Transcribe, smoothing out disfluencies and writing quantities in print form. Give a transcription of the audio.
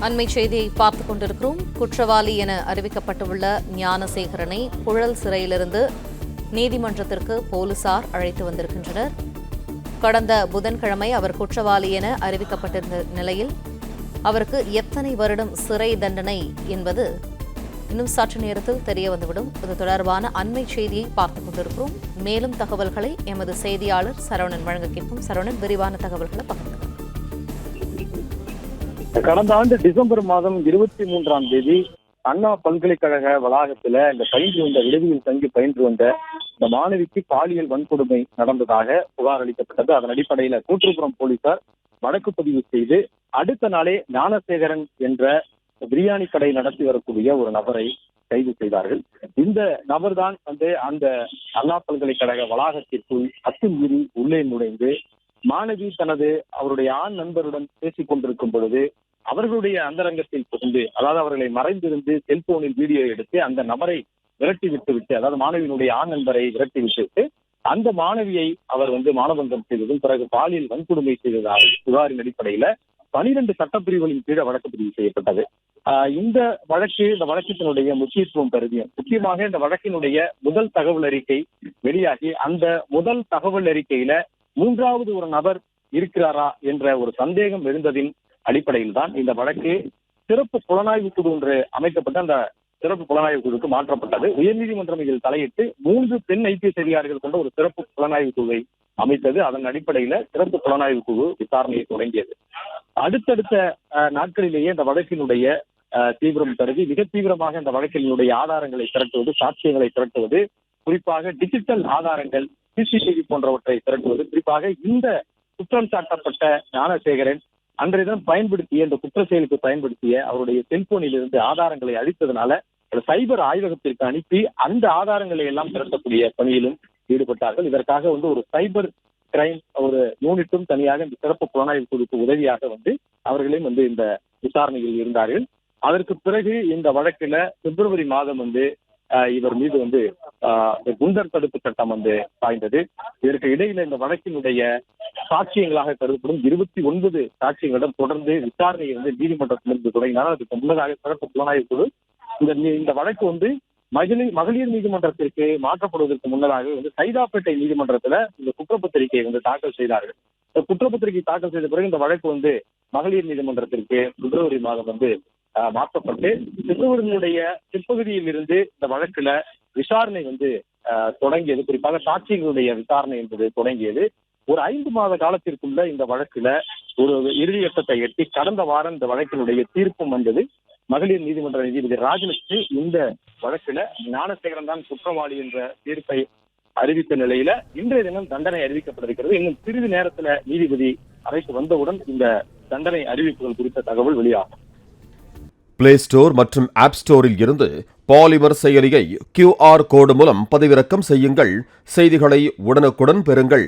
அண்மை செய்தியை பார்த்துக் கொண்டிருக்கிறோம். குற்றவாளி என அறிவிக்கப்பட்டுள்ள ஞானசேகரனை புழல் சிறையிலிருந்து நீதிமன்றத்திற்கு போலீசார் அழைத்து வந்திருக்கின்றனர். கடந்த புதன்கிழமை அவர் குற்றவாளி என அறிவிக்கப்பட்டிருந்த நிலையில் அவருக்கு எத்தனை வருடம் சிறை தண்டனை என்பது இன்னும் சற்று நேரத்தில் தெரிய வந்துவிடும். இது தொடர்பான அண்மை செய்தியை பார்த்துக் கொண்டிருக்கிறோம். மேலும் தகவல்களை எமது செய்தியாளர் சரவணன் வழங்க கேட்கும். சரவணன், விரிவான தகவல்களை பகிர்ந்து. கடந்த ஆண்டு டிசம்பர் மாதம் 23ஆம் தேதி அண்ணா பல்கலைக்கழக வளாகத்துல இந்த பயின்று வந்த விடுதியில் தங்கி பயின்று வந்த இந்த மாணவிக்கு பாலியல் வன்கொடுமை நடந்ததாக புகார் அளிக்கப்பட்டது. அதன் அடிப்படையில கூற்றுப்புறம் போலீசார் வழக்கு பதிவு செய்து அடுத்த நாளே ஞானசேகரன் என்ற பிரியாணி கடை நடத்தி வரக்கூடிய ஒரு நபரை கைது செய்தார்கள். இந்த நபர் தான் அந்த அண்ணா பல்கலைக்கழக வளாகத்திற்குள் அத்துமீறி உள்ளே நுழைந்து மாணவி அவருடைய ஆண் நண்பருடன் பேசிக் கொண்டிருக்கும் பொழுது அவர்களுடைய அந்தரங்கத்தில் புகுந்து, அதாவது அவர்களை மறைந்திருந்து செல்போனில் வீடியோ எடுத்து அந்த நபரை விரட்டி விட்டு அதாவது மாணவியினுடைய ஆண் நண்பரை விரட்டி விட்டு அந்த மாணவியை அவர் மானபங்கம் செய்ததும் பிறகு பாலியல் வன்கொடுமை செய்ததாக புகாரின் அடிப்படையில 12 சட்டப்பிரிவுகளின் கீழே வழக்கு பதிவு செய்யப்பட்டது. இந்த வழக்கத்தினுடைய முக்கியத்துவம் கருதியும் முக்கியமாக இந்த வழக்கினுடைய முதல் தகவல் அறிக்கை வெளியாகி அந்த முதல் தகவல் அறிக்கையில மூன்றாவது ஒரு நபர் இருக்கிறாரா என்ற ஒரு சந்தேகம் எழுந்ததின் அடிப்படையில் தான் இந்த வழக்கு சிறப்பு புலனாய்வு குழு ஒன்று அமைக்கப்பட்டு அந்த சிறப்பு புலனாய்வு குழுக்கு மாற்றப்பட்டது. உயர்நீதிமன்றம் இதில் தலையிட்டு 3 பெண் ஐபிஎஸ் அதிகாரிகள் கொண்ட ஒரு சிறப்பு புலனாய்வு குழுவை அமைத்தது. அதன் அடிப்படையில சிறப்பு புலனாய்வு குழு விசாரணையை தொடங்கியது. அடுத்தடுத்த நாட்களிலேயே இந்த வழக்கினுடைய தீவிரம் கருதி மிக தீவிரமாக இந்த வழக்கினுடைய ஆதாரங்களை திரட்டுவது, சாட்சியங்களை திரட்டுவது, குறிப்பாக டிஜிட்டல் ஆதாரங்கள், சிசிடிவி போன்றவற்றை திரட்டுவது, குறிப்பாக இந்த குற்றம் சாட்டப்பட்ட ஞானசேகரன் அன்றைய தினம் பயன்படுத்திய இந்த குற்ற செயலுக்கு பயன்படுத்திய அவருடைய செல்போனில் இருந்து ஆதாரங்களை அழித்ததுனால சைபர் ஆய்வகத்திற்கு அனுப்பி அந்த ஆதாரங்களை எல்லாம் திரட்டக்கூடிய பணியிலும் ஈடுபட்டார்கள். இதற்காக ஒரு சைபர் கிரைம் ஒரு யூனிட்டும் தனியாக இந்த சிறப்பு புலனாய்வு குழுக்கு உதவியாக அவர்களையும் இந்த விசாரணையில் இருந்தார்கள். அதற்கு பிறகு இந்த வழக்குல பிப்ரவரி மாதம் இவர் மீது குண்டர் தடுப்பு சட்டம் பாய்ந்தது. இதற்கு இடையில இந்த வழக்கினுடைய சாட்சியங்களாக கருதப்படும் 29 சாட்சியங்களிடம் தொடர்ந்து விசாரணையை நீதிமன்றத்திலிருந்து தொடங்கினார். அதுக்கு முன்னதாக சிறப்பு புலனாய்வு குழு இந்த வழக்கு மகளிர் நீதிமன்றத்திற்கு மாற்றப்படுவதற்கு முன்னதாக சைதாப்பேட்டை நீதிமன்றத்துல இந்த குற்றப்பத்திரிகையை தாக்கல் செய்தார்கள். இந்த குற்றப்பத்திரிகை தாக்கல் செய்த பிறகு இந்த வழக்கு மகளிர் நீதிமன்றத்திற்கு பிப்ரவரி மாதம் மாற்றப்பட்டு பிப்ரவரியினுடைய பிற்பகுதியில் இருந்து இந்த வழக்குல விசாரணை தொடங்கியது. குறிப்பாக சாட்சியங்களுடைய விசாரணை என்பது தொடங்கியது. ஒரு 5 மாத காலத்திற்குள்ள இந்த வழக்குல ஒரு இறுதிக்கட்டத்தை எட்டி கடந்த வாரம் இந்த வழக்கினுடைய தீர்ப்பும் வந்தது. மகளிர் நீதிமன்ற நீதிபதி ராஜலட்சுமி இந்த வழக்குல ஞானசேகரன் தான் குற்றவாளி என்ற தீர்ப்பை அறிவித்த நிலையில இன்றைய தினம் தண்டனை அறிவிக்கப்பட்டிருக்கிறது. இன்னும் சிறிது நேரத்துல நீதிபதி அறைக்கு வந்தவுடன் இந்த தண்டனை அறிவிப்புகள் குறித்த தகவல் வெளியாகும். பிளே ஸ்டோர் மற்றும் ஆப் ஸ்டோரில் இருந்து பாலிமர் செயலியை QR கோடு மூலம் பதிவிறக்கம் செய்யுங்கள். செய்திகளை உடனுக்குடன் பெறுங்கள்.